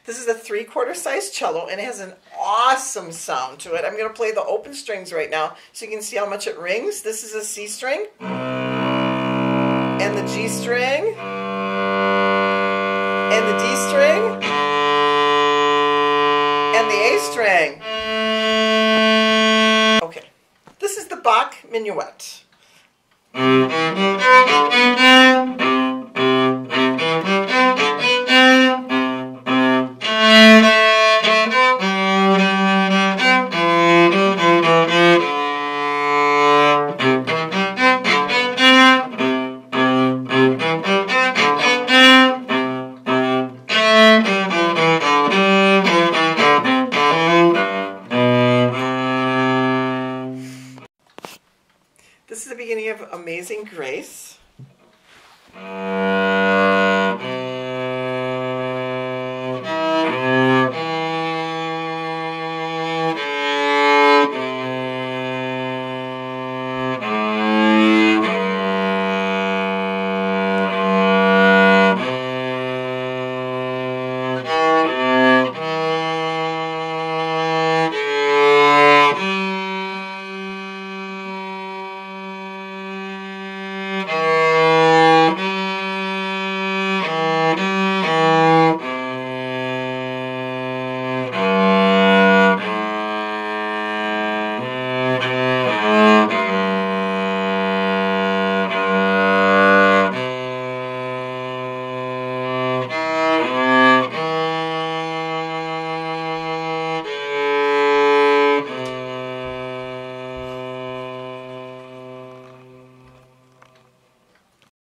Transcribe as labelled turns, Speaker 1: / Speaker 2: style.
Speaker 1: This is a 3/4 size cello, and it has an awesome sound to it. I'm going to play the open strings right now so you can see how much it rings. This is a C string, and the G string, and the D string, and the A string. Okay, this is the Bach Minuet. This is the beginning of Amazing Grace.